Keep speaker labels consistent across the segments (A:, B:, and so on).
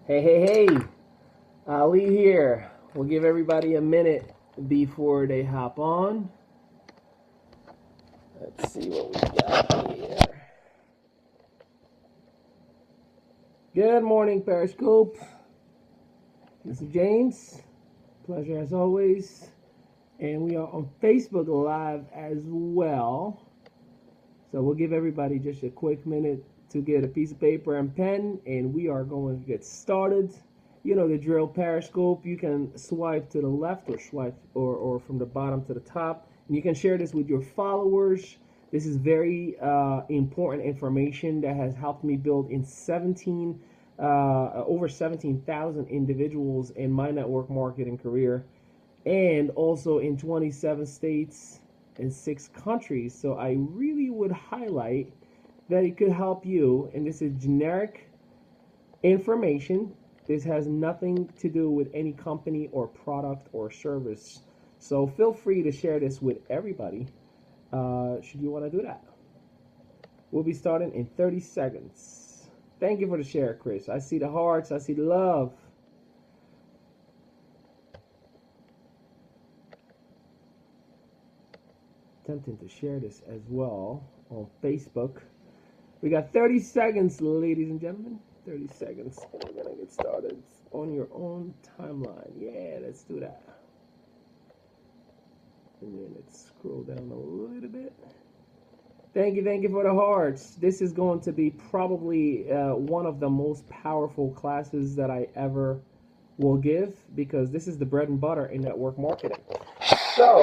A: Hey, Ali here. We'll give everybody a minute before they hop on. Let's see what we got here. Good morning, Periscope. This is James. Pleasure as always. And we are on Facebook Live as well. So we'll give everybody just a quick minute to get a piece of paper and pen, and we are going to get started. You know the drill. Periscope, you can swipe to the left or swipe or from the bottom to the top, and you can share this with your followers. This is very important information that has helped me build in over 17,000 individuals in my network marketing career, and also in 27 states and 6 countries. So I really would highlight that it could help you. And this is generic information. This has nothing to do with any company or product or service. So feel free to share this with everybody should you want to do that. We'll be starting in 30 seconds. Thank you for the share, Chris. I see the hearts. I see the love. Tempting to share this as well on Facebook. We got 30 seconds, ladies and gentlemen. 30 seconds, and we're gonna get started on your own timeline. Yeah, let's do that. And then let's scroll down a little bit. Thank you for the hearts. This is going to be probably one of the most powerful classes that I ever will give, because this is the bread and butter in network marketing. So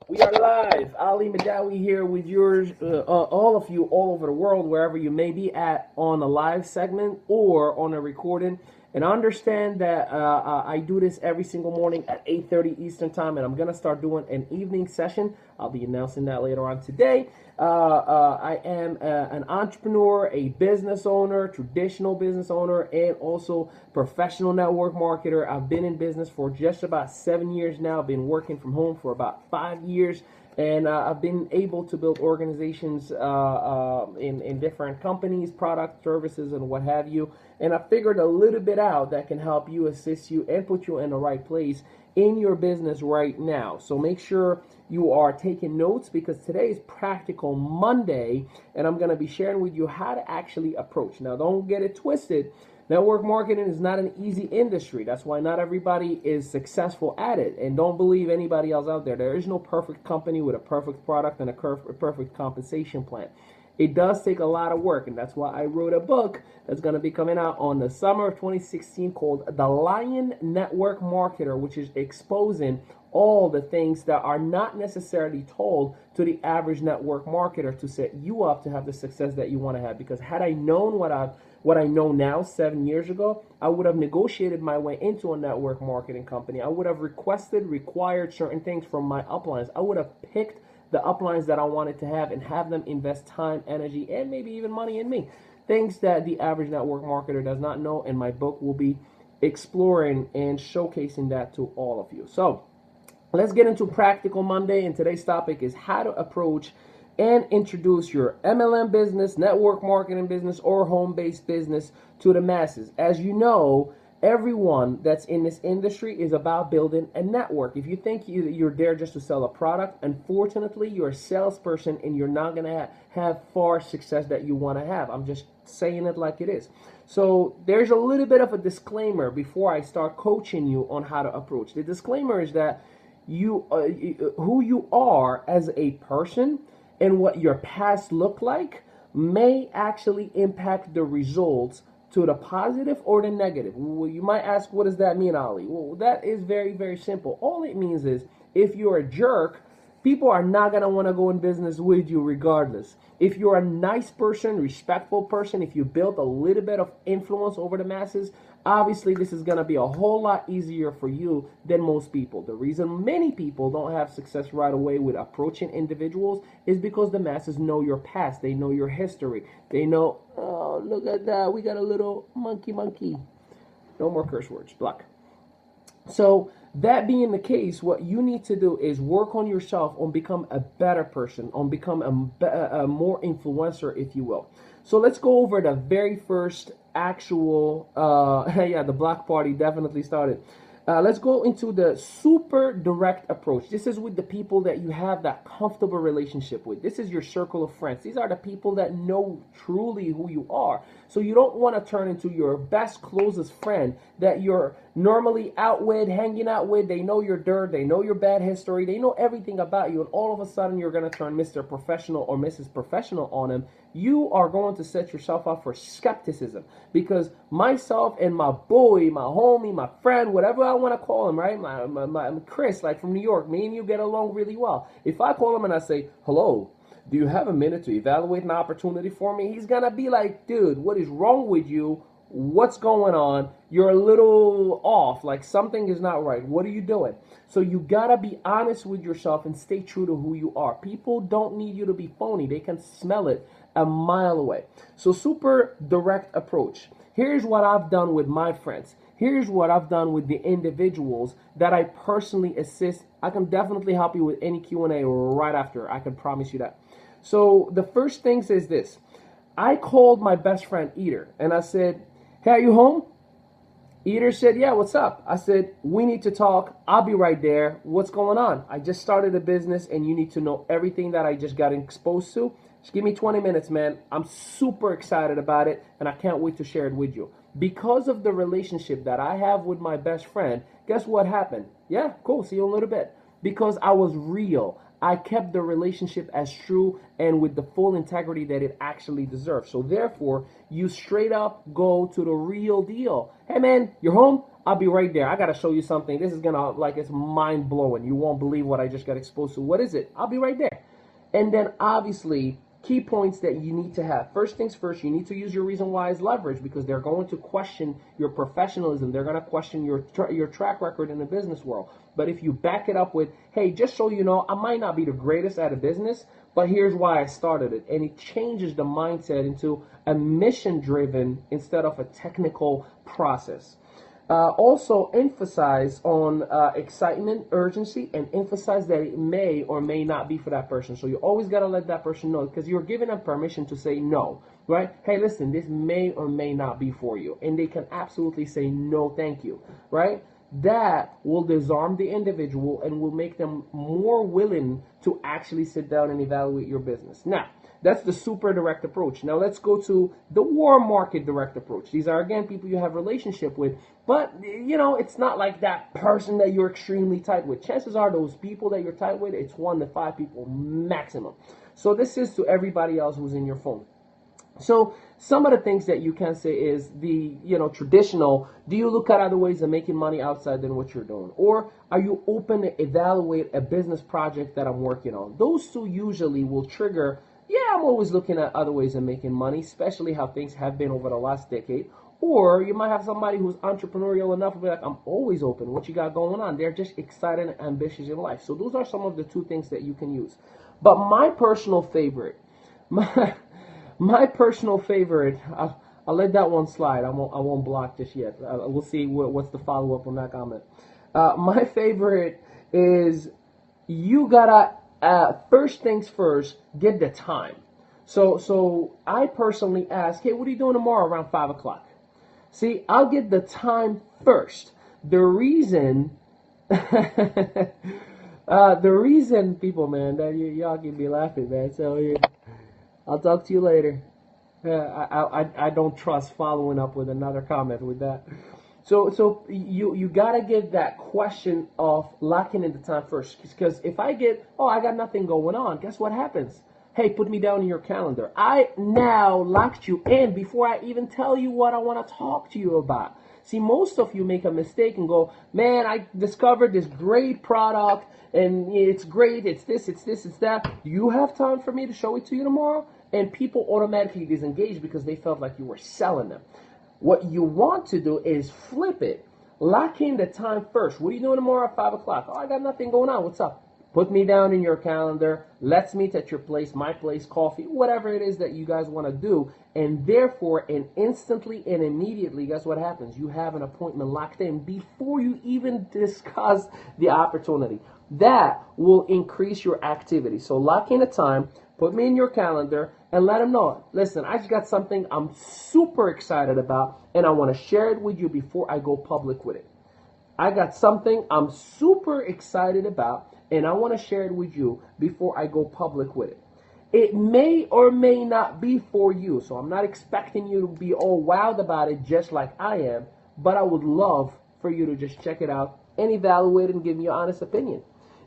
A: we are live. Ali Mehdaoui here with yours, all of you all over the world, wherever you may be at, on a live segment or on a recording. And understand that I do this every single morning at 8:30 Eastern time, and I'm going to start doing an evening session. I'll be announcing that later on today. I am an entrepreneur, a business owner, traditional business owner, and also professional network marketer. I've been in business for just about 7 years now. I've been working from home for about 5 years. And I've been able to build organizations in different companies, products, services, and what have you. And I figured a little bit out that can help you, assist you, and put you in the right place in your business right now. So make sure you are taking notes, because today is Practical Monday, and I'm going to be sharing with you how to actually approach. Now, don't get it twisted. Network marketing is not an easy industry. That's why not everybody is successful at it. And don't believe anybody else out there. There is no perfect company with a perfect product and a perfect compensation plan. It does take a lot of work, and that's why I wrote a book that's going to be coming out on the summer of 2016 called The Lion Network Marketer, which is exposing all the things that are not necessarily told to the average network marketer to set you up to have the success that you want to have. Because had I known what I know now 7 years ago, I would have negotiated my way into a network marketing company. I would have required certain things from my uplines. I would have picked the uplines that I wanted to have and have them invest time, energy, and maybe even money in me. Things that the average network marketer does not know, and my book will be exploring and showcasing that to all of you. So let's get into Practical Monday, and today's topic is how to approach and introduce your MLM business, network marketing business, or home-based business to the masses. As you know, everyone that's in this industry is about building a network. If you think you're there just to sell a product, unfortunately, you're a salesperson and you're not going to have far success that you want to have. I'm just saying it like it is. So there's a little bit of a disclaimer before I start coaching you on how to approach. The disclaimer is that who you are as a person and what your past looked like may actually impact the results to the positive or the negative. Well, you might ask, what does that mean, Ali? Well, that is very, very simple. All it means is if you're a jerk, people are not going to want to go in business with you regardless. If you're a nice person, respectful person, if you build a little bit of influence over the masses, obviously this is going to be a whole lot easier for you than most people. The reason many people don't have success right away with approaching individuals is because the masses know your past. They know your history. They know, oh, look at that. We got a little monkey. No more curse words. Block. So that being the case, what you need to do is work on yourself, on become a better person, on become a more influencer, if you will. So let's go over the very first actual, yeah, the block party definitely started. Let's go into the super direct approach. This is with the people that you have that comfortable relationship with. This is your circle of friends. These are the people that know truly who you are. So you don't want to turn into your best, closest friend that you're normally out with, hanging out with. They know your dirt. They know your bad history. They know everything about you. And all of a sudden, you're going to turn Mr. Professional or Mrs. Professional on them. You are going to set yourself up for skepticism, because myself and my boy, my homie, my friend, whatever I want to call him, right? My Chris, like from New York, me and you get along really well. If I call him and I say, hello, do you have a minute to evaluate an opportunity for me? He's going to be like, dude, what is wrong with you? What's going on? You're a little off, like something is not right. What are you doing? So you gotta be honest with yourself and stay true to who you are. People don't need you to be phony. They can smell it a mile away. So super direct approach. Here's what I've done with my friends. Here's what I've done with the individuals that I personally assist. I can definitely help you with any Q&A right after. I can promise you that. So the first thing is this. I called my best friend Eater and I said, hey, are you home? Eater said, yeah, what's up? I said, we need to talk. I'll be right there. What's going on? I just started a business and you need to know everything that I just got exposed to. Just give me 20 minutes, man. I'm super excited about it and I can't wait to share it with you. Because of the relationship that I have with my best friend, guess what happened? Yeah, cool. See you in a little bit. Because I was real. I kept the relationship as true and with the full integrity that it actually deserves. So therefore, you straight up go to the real deal. Hey man, you're home? I'll be right there. I got to show you something. This is it's mind blowing. You won't believe what I just got exposed to. What is it? I'll be right there. And then obviously, key points that you need to have. First things first, you need to use your reason why as leverage, because they're going to question your professionalism. They're going to question your track record in the business world. But if you back it up with, hey, just so you know, I might not be the greatest at a business, but here's why I started it. And it changes the mindset into a mission-driven instead of a technical process. Also emphasize on excitement, urgency, and emphasize that it may or may not be for that person. So you always got to let that person know, because you're giving them permission to say no, right? Hey, listen, this may or may not be for you. And they can absolutely say no, thank you, right? That will disarm the individual and will make them more willing to actually sit down and evaluate your business. Now, that's the super direct approach. Now let's go to the warm market direct approach. These are, again, people you have a relationship with, but, you know, it's not like that person that you're extremely tight with. Chances are those people that you're tight with, it's 1 to 5 people maximum. So this is to everybody else who's in your phone. So some of the things that you can say is the, traditional, do you look at other ways of making money outside than what you're doing? Or are you open to evaluate a business project that I'm working on? Those two usually will trigger, yeah, I'm always looking at other ways of making money, especially how things have been over the last decade. Or you might have somebody who's entrepreneurial enough to be like, I'm always open. What you got going on? They're just excited and ambitious in life. So those are some of the 2 things that you can use. But my personal favorite, my personal favorite, I'll let that one slide. I won't block just yet. We'll see what's the follow-up on that comment. My favorite is you gotta, first things first, get the time. So I personally ask, hey, what are you doing tomorrow around 5 o'clock? See, I'll get the time first. The reason, the reason, people, man, that y'all can be laughing, man. So yeah, I'll talk to you later. I don't trust following up with another comment with that. So you gotta get that question of locking in the time first, because if I get, I got nothing going on, guess what happens? Hey, put me down in your calendar. I now locked you in before I even tell you what I want to talk to you about. See, most of you make a mistake and go, man, I discovered this great product and it's great, it's this, it's that. Do you have time for me to show it to you tomorrow? And people automatically disengage because they felt like you were selling them. What you want to do is flip it. Lock in the time first. What are you doing tomorrow at 5 o'clock? I got nothing going on. What's up? Put me down in your calendar. Let's meet at your place, my place, coffee, whatever it is that you guys want to do. And therefore, and instantly and immediately, guess what happens? You have an appointment locked in before you even discuss the opportunity. That will increase your activity. So lock in a time. put me in your calendar, and let them know, listen, I just got something I'm super excited about, and I want to share it with you before I go public with it. I got something I'm super excited about, and I want to share it with you before I go public with it. It may or may not be for you, so I'm not expecting you to be all wowed about it just like I am, but I would love for you to just check it out and evaluate it and give me your honest opinion.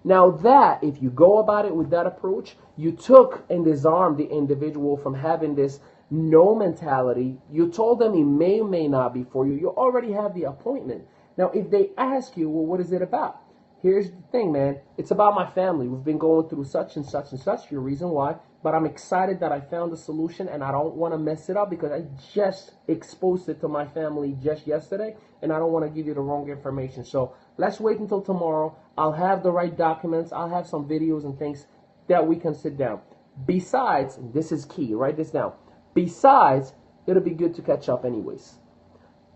A: Now that, if you go about it with that approach, you took and disarmed the individual from having this no mentality. You told them it may or may not be for you. You already have the appointment. Now, if they ask you, well, what is it about? Here's the thing, man. It's about my family. We've been going through such and such and such. Your reason why. But I'm excited that I found a solution, and I don't want to mess it up because I just exposed it to my family just yesterday, and I don't want to give you the wrong information. So let's wait until tomorrow. I'll have the right documents. I'll have some videos and things that we can sit down. Besides, this is key. Write this down. Besides, it'll be good to catch up anyways.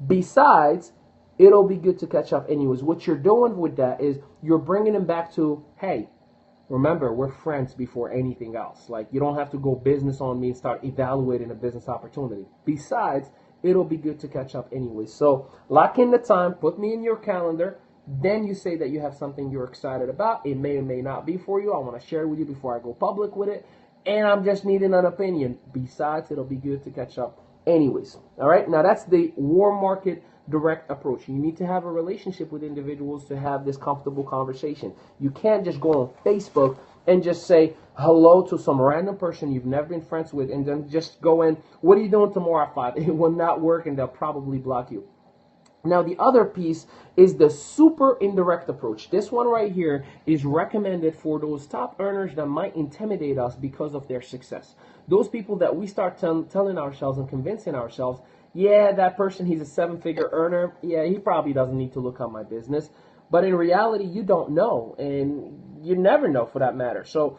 A: Besides, it'll be good to catch up anyways. What you're doing with that is you're bringing them back to, hey, remember, we're friends before anything else. Like, you don't have to go business on me and start evaluating a business opportunity. Besides, it'll be good to catch up anyway. So lock in the time, put me in your calendar. Then you say that you have something you're excited about. It may or may not be for you. I want to share it with you before I go public with it. And I'm just needing an opinion. Besides, it'll be good to catch up anyways. All right. Now, that's the warm market direct approach. You need to have a relationship with individuals to have this comfortable conversation. You can't just go on Facebook and just say hello to some random person you've never been friends with and then just go in, what are you doing tomorrow at 5? It will not work, and they'll probably block you. Now, the other piece is the super indirect approach. This one right here is recommended for those top earners that might intimidate us because of their success. Those people that we start telling ourselves and convincing ourselves, yeah, that person, he's a 7-figure earner. Yeah, he probably doesn't need to look at my business. But in reality, you don't know, and you never know for that matter. So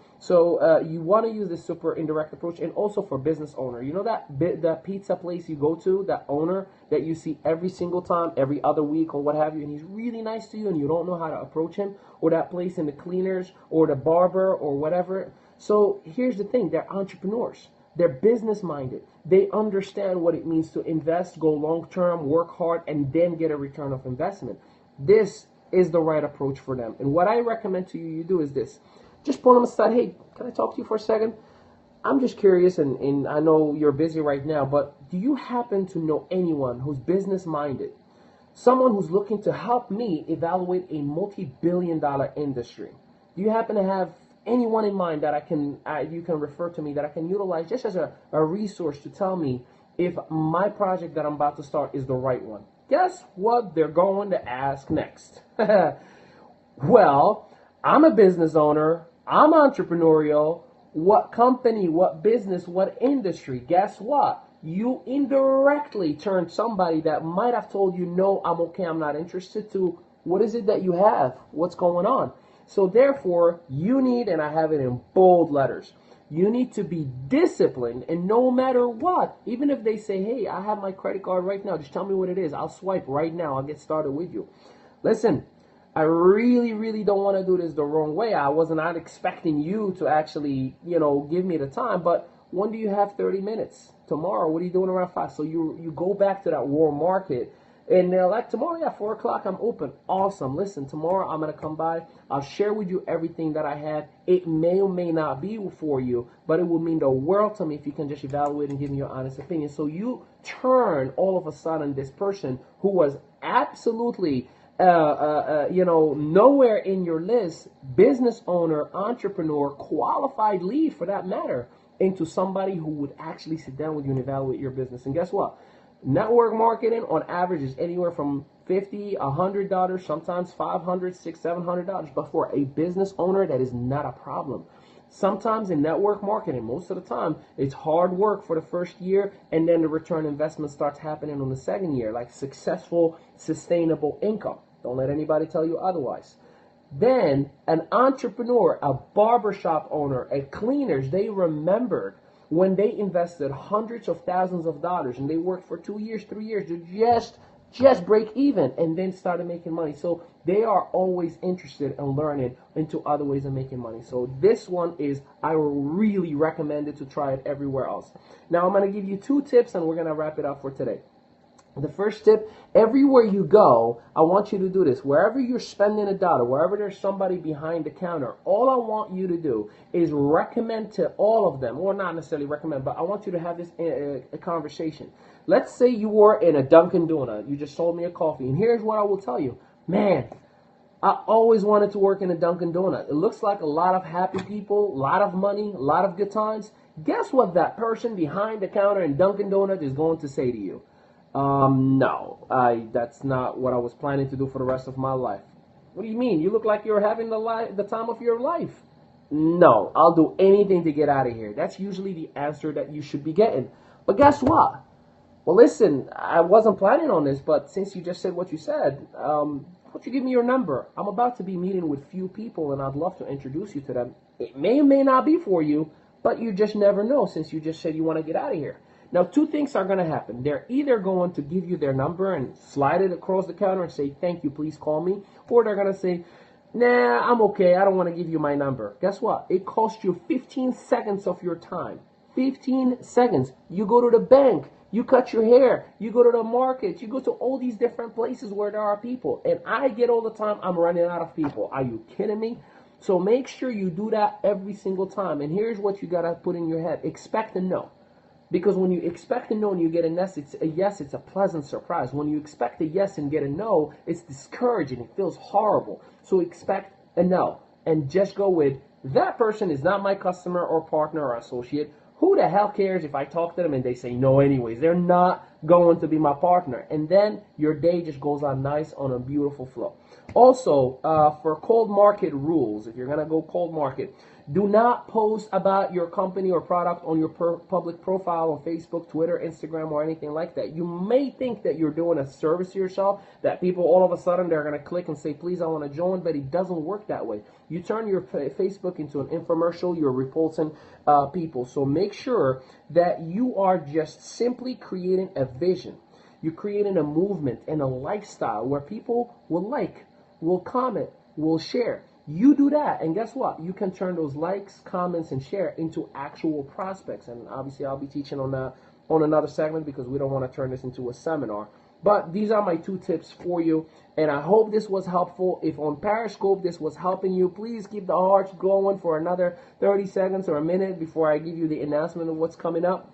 A: you want to use this super indirect approach, and also for business owner. You know that pizza place you go to, that owner that you see every single time, every other week or what have you, and he's really nice to you, and you don't know how to approach him, or that place in the cleaners or the barber or whatever. So here's the thing: they're entrepreneurs. They're business minded. They understand what it means to invest, go long term, work hard, and then get a return of investment. This is the right approach for them. And what I recommend to you do is this. Just pull them aside. Hey, can I talk to you for a second? I'm just curious, and I know you're busy right now, but do you happen to know anyone who's business minded? Someone who's looking to help me evaluate a multi-billion-dollar industry? Do you happen to have anyone in mind that you can refer to me that I can utilize just as a resource to tell me if my project that I'm about to start is the right one? Guess what they're going to ask next? Well, I'm a business owner. I'm entrepreneurial. What company, what business, what industry? Guess what? You indirectly turned somebody that might have told you, no, I'm okay, I'm not interested, to what is it that you have? What's going on? So therefore, you need, and I have it in bold letters, you need to be disciplined, and no matter what, even if they say, hey, I have my credit card right now, just tell me what it is. I'll swipe right now. I'll get started with you. Listen, I really, really don't want to do this the wrong way. I was not expecting you to actually, give me the time, but when do you have 30 minutes? Tomorrow, what are you doing around 5? So you go back to that warm market. And they're like, tomorrow, yeah, 4 o'clock, I'm open. Awesome. Listen, tomorrow I'm going to come by. I'll share with you everything that I have. It may or may not be for you, but it will mean the world to me if you can just evaluate and give me your honest opinion. So you turn all of a sudden this person who was absolutely, nowhere in your list, business owner, entrepreneur, qualified lead for that matter, into somebody who would actually sit down with you and evaluate your business. And guess what? Network marketing on average is anywhere from $50, $100, sometimes $500, $600, $700. But for a business owner, that is not a problem. Sometimes in network marketing, most of the time, it's hard work for the first year, and then the return investment starts happening on the second year, like successful, sustainable income. Don't let anybody tell you otherwise. Then an entrepreneur, a barbershop owner, a cleaners, they remembered when they invested hundreds of thousands of dollars and they worked for 2 years, 3 years to just just break even and then started making money. So they are always interested in learning into other ways of making money. So this one is, I really recommend it to try it everywhere else. Now I'm going to give you 2 tips and we're going to wrap it up for today. The first tip, everywhere you go, I want you to do this. Wherever you're spending a dollar, wherever there's somebody behind the counter, all I want you to do is recommend to all of them, or not necessarily recommend, but I want you to have this a conversation. Let's say you were in a Dunkin' Donut. You just sold me a coffee, and here's what I will tell you. Man, I always wanted to work in a Dunkin' Donut. It looks like a lot of happy people, a lot of money, a lot of good times. Guess what that person behind the counter in Dunkin' Donut is going to say to you? No, that's not what I was planning to do for the rest of my life. What do you mean? You look like you're having the time of your life. No, I'll do anything to get out of here. That's usually the answer that you should be getting. But guess what? Well, listen, I wasn't planning on this, but since you just said what you said, why don't you give me your number? I'm about to be meeting with few people, and I'd love to introduce you to them. It may or may not be for you, but you just never know since you just said you want to get out of here. Now, 2 things are going to happen. They're either going to give you their number and slide it across the counter and say, thank you, please call me. Or they're going to say, nah, I'm okay. I don't want to give you my number. Guess what? It costs you 15 seconds of your time. 15 seconds. You go to the bank. You cut your hair. You go to the market. You go to all these different places where there are people. And I get all the time, I'm running out of people. Are you kidding me? So make sure you do that every single time. And here's what you got to put in your head. Expect a no. Because when you expect a no and you get a yes, it's a pleasant surprise. When you expect a yes and get a no, it's discouraging. It feels horrible. So expect a no. And just go with, that person is not my customer or partner or associate. Who the hell cares if I talk to them and they say no anyways? They're not going to be my partner. And then your day just goes on nice on a beautiful flow. Also, for cold market rules, if you're going to go cold market, do not post about your company or product on your public profile on Facebook, Twitter, Instagram, or anything like that. You may think that you're doing a service to yourself, that people all of a sudden they're going to click and say, please, I want to join, but it doesn't work that way. You turn your Facebook into an infomercial, you're repulsing people. So make sure that you are just simply creating a vision. You're creating a movement and a lifestyle where people will like, will comment, will share. You do that, and guess what? You can turn those likes, comments, and share into actual prospects. And obviously, I'll be teaching on that on another segment because we don't want to turn this into a seminar. But these are my 2 tips for you, and I hope this was helpful. If on Periscope this was helping you, please keep the hearts glowing for another 30 seconds or a minute before I give you the announcement of what's coming up.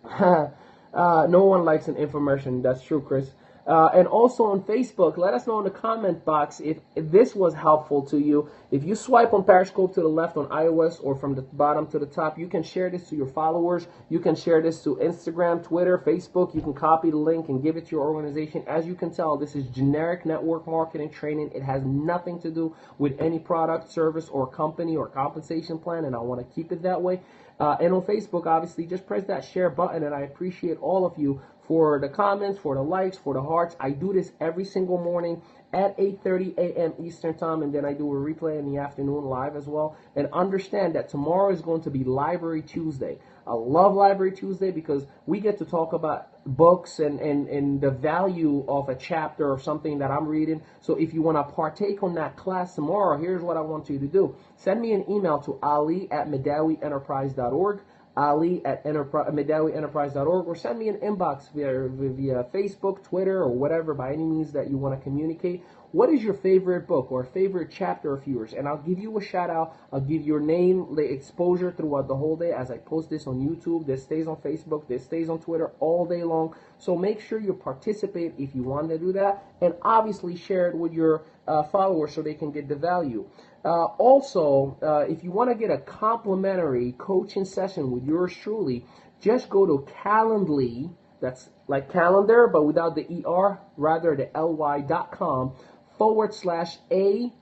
A: No one likes an infomercial. That's true, Chris. And also on Facebook, let us know in the comment box if this was helpful to you. If you swipe on Periscope to the left on iOS or from the bottom to the top, you can share this to your followers. You can share this to Instagram, Twitter, Facebook. You can copy the link and give it to your organization. As you can tell, this is generic network marketing training. It has nothing to do with any product, service, or company or compensation plan, and I want to keep it that way. And on Facebook, obviously, just press that share button, and I appreciate all of you for the comments, for the likes, for the hearts. I do this every single morning at 8:30 a.m. Eastern Time, and then I do a replay in the afternoon live as well. And understand that tomorrow is going to be Library Tuesday. I love Library Tuesday because we get to talk about books and the value of a chapter or something that I'm reading. So if you want to partake on that class tomorrow, here's what I want you to do. Send me an email to ali@mehdaouienterprise.org. ali@mehdaouienterprise.org, or send me an inbox via Facebook, Twitter, or whatever, by any means that you want to communicate. What is your favorite book or favorite chapter of yours? And I'll give you a shout out. I'll give your name, the exposure throughout the whole day as I post this on YouTube. This stays on Facebook. This stays on Twitter all day long. So make sure you participate if you want to do that. And obviously share it with your followers so they can get the value. Also, if you want to get a complimentary coaching session with yours truly, just go to Calendly, that's like calendar, but without the ER, rather the ly.com/A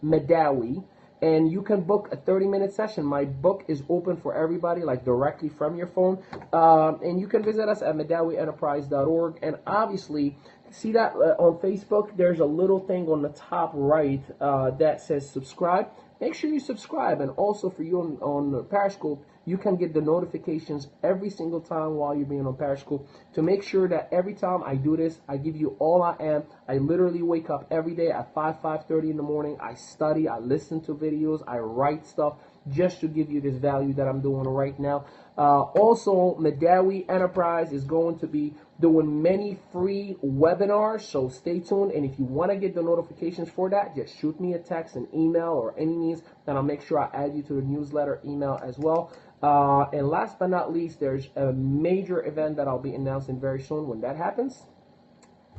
A: Mehdaoui, and you can book a 30-minute session. My book is open for everybody, like directly from your phone, and you can visit us at MehdaouiEnterprise.org, and obviously, see that on Facebook, there's a little thing on the top right that says subscribe. Make sure you subscribe, and also for you on Periscope, you can get the notifications every single time while you're being on Periscope, to make sure that every time I do this, I give you all I am. I literally wake up every day at 5:30 in the morning. I study, I listen to videos, I write stuff just to give you this value that I'm doing right now. Also, Mehdaoui Enterprise is going to be doing many free webinars, so stay tuned. And if you want to get the notifications for that, just shoot me a text, an email, or any means, and I'll make sure I add you to the newsletter email as well. And last but not least, there's a major event that I'll be announcing very soon. When that happens,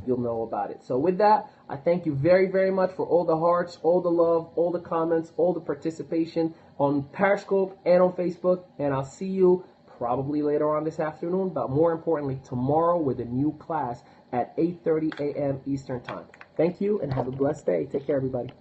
A: you'll know about it. So with that, I thank you very, very much for all the hearts, all the love, all the comments, all the participation on Periscope and on Facebook. And I'll see you probably later on this afternoon, but more importantly, tomorrow with a new class at 8:30 a.m. Eastern Time. Thank you and have a blessed day. Take care, everybody.